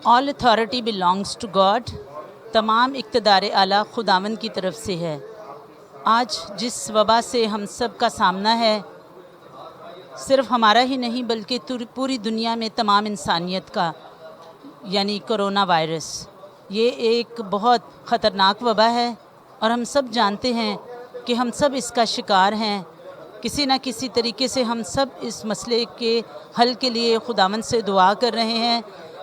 All authority belongs to God. تمام اقتدار اعلیٰ خداوند کی طرف سے ہے. آج جس وبا سے ہم سب کا سامنا ہے، صرف ہمارا ہی نہیں بلکہ پوری دنیا میں تمام انسانیت کا، یعنی کرونا وائرس، یہ ایک بہت خطرناک وبا ہے اور ہم سب جانتے ہیں کہ ہم سب اس کا شکار ہیں. کسی نہ کسی طریقے سے ہم سب اس مسئلے کے حل کے لیے خداوند سے دعا کر رہے ہیں.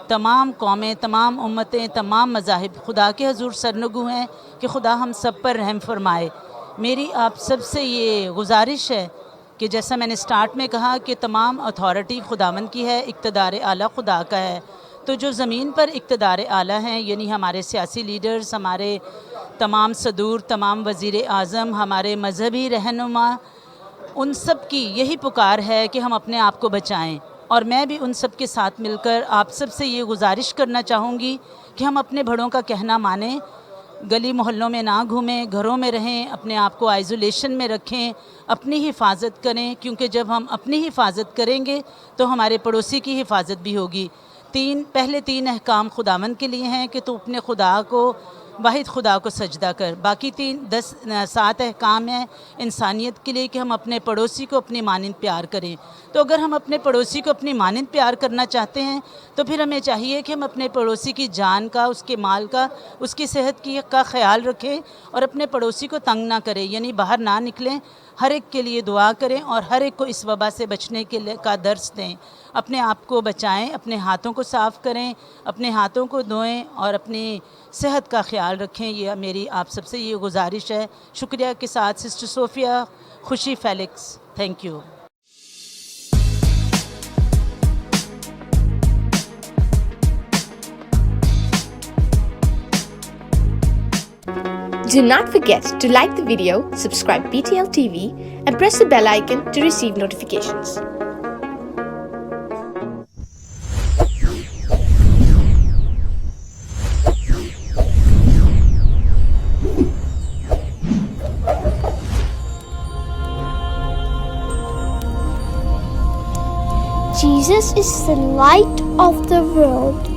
تمام قومیں، تمام امتیں، تمام مذاہب خدا کے حضور سرنگو ہیں کہ خدا ہم سب پر رحم فرمائے. میری آپ سب سے یہ گزارش ہے کہ جیسا میں نے سٹارٹ میں کہا کہ تمام اتھارٹی خداوند کی ہے، اقتدار اعلیٰ خدا کا ہے. تو جو زمین پر اقتدار اعلیٰ ہیں، یعنی ہمارے سیاسی لیڈرز، ہمارے تمام صدور، تمام وزیر اعظم، ہمارے مذہبی رہنما، ان سب کی یہی پکار ہے کہ ہم اپنے آپ کو بچائیں. اور میں بھی ان سب کے ساتھ مل کر آپ سب سے یہ گزارش کرنا چاہوں گی کہ ہم اپنے بڑوں کا کہنا مانیں، گلی محلوں میں نہ گھومیں، گھروں میں رہیں، اپنے آپ کو آئزولیشن میں رکھیں، اپنی حفاظت کریں، کیونکہ جب ہم اپنی حفاظت کریں گے تو ہمارے پڑوسی کی حفاظت بھی ہوگی. پہلے تین احکام خداوند کے لیے ہیں کہ تو اپنے خدا کو، واحد خدا کو سجدہ کر. باقی 7 احکام ہیں انسانیت کے لیے کہ ہم اپنے پڑوسی کو اپنی مانند پیار کریں. تو اگر ہم اپنے پڑوسی کو اپنی مانند پیار کرنا چاہتے ہیں تو پھر ہمیں چاہیے کہ ہم اپنے پڑوسی کی جان کا، اس کے مال کا، اس کی صحت کا خیال رکھیں اور اپنے پڑوسی کو تنگ نہ کریں، یعنی باہر نہ نکلیں. ہر ایک کے لیے دعا کریں اور ہر ایک کو اس وبا سے بچنے کا درس دیں. اپنے آپ کو بچائیں، اپنے ہاتھوں کو صاف کریں، اپنے ہاتھوں کو دھوئیں اور اپنی صحت کا خیال رکھیں. یہ میری آپ سب سے یہ گزارش ہے. شکریہ کے ساتھ سسٹر صوفیہ خوشی Felix. Thank you. Do not forget to like the video, subscribe PTL TV, and press the bell icon to receive notifications. Jesus is the light of the world.